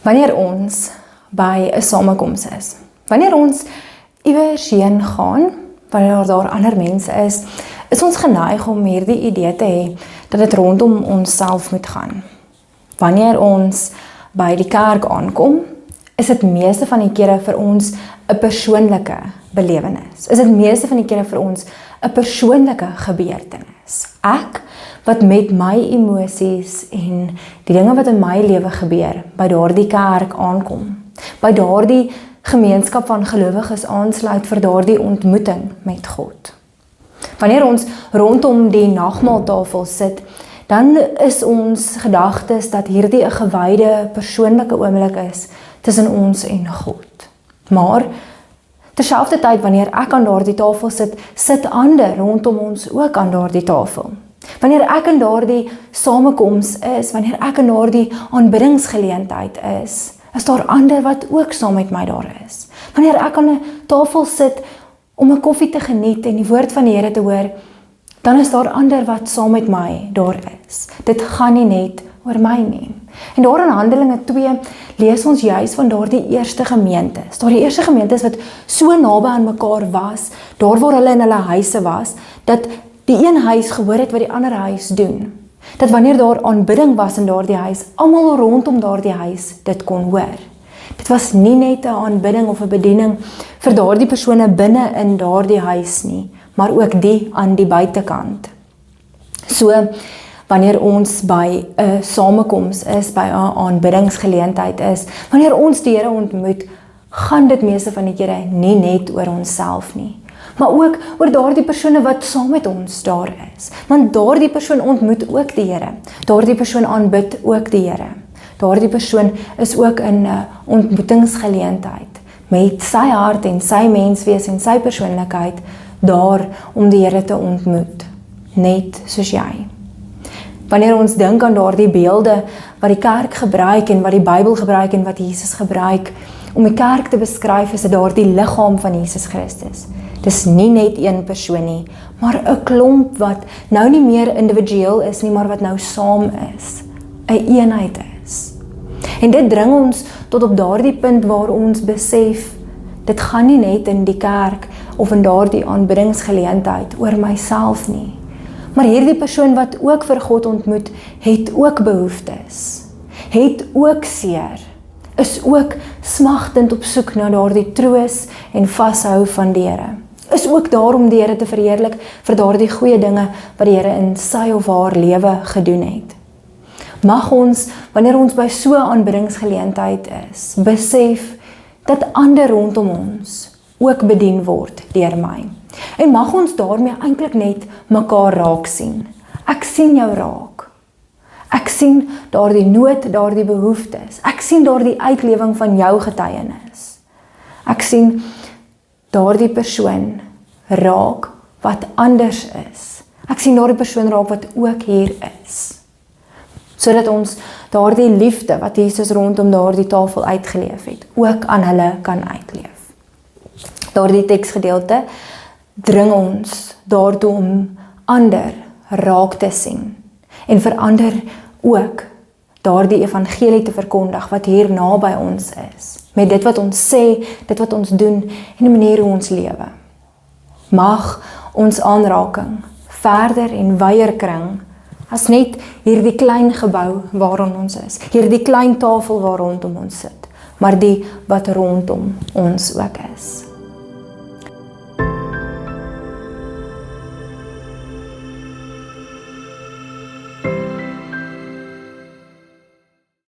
Wanneer ons by 'n samekoms is, wanneer ons iewers heen gaan, wanneer daar ander mense is ons geneig om hierdie idee te hê dat dit rondom onsself moet gaan. Wanneer ons by die kerk aankom, is dit meeste van die kere vir ons 'n persoonlike belewenis. Is dit meeste van die kere vir ons 'n persoonlike gebeurtenis. Ek wat met my emosies en die dinge wat in my lewe gebeur, by daardie kerk aankom, by daardie gemeenskap van gelowiges aansluit vir daardie ontmoeting met God. Wanneer ons rondom die nagmaaltafel sit, dan is ons gedagtes dat hierdie 'n gewyde persoonlike oomblik is tussen ons en God. Maar terselfdertyd wanneer ek aan daardie tafel sit, sit ander rondom ons ook aan daardie tafel. Wanneer ek in daardie samekoms is, wanneer ek in daardie aanbiddingsgeleentheid is daar ander wat ook saam met my daar is. Wanneer ek aan 'n tafel sit om 'n koffie te geniet en die woord van die Here te hoor, dan is daar ander wat saam met my daar is. Dit gaan nie net oor my nie. En daar in Handelinge 2 lees ons juis van daardie eerste gemeentes. Daardie eerste gemeentes wat so naby aan mekaar was, daar waar hulle in hulle huise was, dat die een huis gehoor het wat die ander huis doen. Dat wanneer daar aanbidding was in daardie huis, almal rondom daardie huis dit kon hoor. Dit was nie net 'n aanbidding of 'n bediening vir daardie persone binne in daardie huis nie, maar ook die aan die buitekant. So, wanneer ons by 'n samekoms is, by 'n aanbiddingsgeleentheid is, wanneer ons die Here ontmoet, gaan dit meeste van die kere nie net oor onsself nie, maar ook oor daardie persone wat saam met ons daar is. Want daardie persoon ontmoet ook die Here. Daardie persoon aanbid ook die Here. Daardie persoon is ook in 'n ontmoetingsgeleentheid met sy hart en sy menswees en sy persoonlikheid daar om die Here te ontmoet, net soos jy. Wanneer ons dink aan daardie beelde wat die kerk gebruik en wat die Bybel gebruik en wat Jesus gebruik om die kerk te beskryf, is dit daardie liggaam van Jesus Christus. Dis nie net een persoon nie, maar 'n klomp wat nou nie meer individueel is nie, maar wat nou saam is, 'n eenheid is. En dit dring ons tot op daardie punt waar ons besef, dit gaan nie net in die kerk of in daardie aanbiddingsgeleentheid oor myself nie. Maar hierdie persoon wat ook vir God ontmoet, het ook behoeftes, het ook seer, is ook smagtend op soek na daardie troos en vashou van die Here. Is ook daar om die Here te verheerlik vir daardie goeie dinge wat die Here in sy of haar lewe gedoen het. Mag ons, wanneer ons by so 'n aanbiddingsgeleentheid is, besef dat ander rondom ons ook bedien word deur my. En mag ons daarmee eintlik net mekaar raak sien. Ek sien jou raak. Ek sien daardie nood, daardie behoeftes. Ek sien daardie uitlewing van jou getuienis. Ek sien daardie persoon raak wat anders is. Ek sien daardie persoon raak wat ook hier is. Sodat ons daardie liefde wat Jesus rondom daardie tafel uitgeleef het, ook aan hulle kan uitleef. Daardie teksgedeelte dring ons daartoe om ander raak te sien en vir ander ook daardie evangelie te verkondig wat hier naby ons is, met dit wat ons sê, dit wat ons doen en die manier hoe ons lewe. Mag ons aanraking verder en wyer kring as net hierdie klein gebou waarin ons is, hierdie klein tafel waar rondom ons sit, maar die wat rondom ons ook is.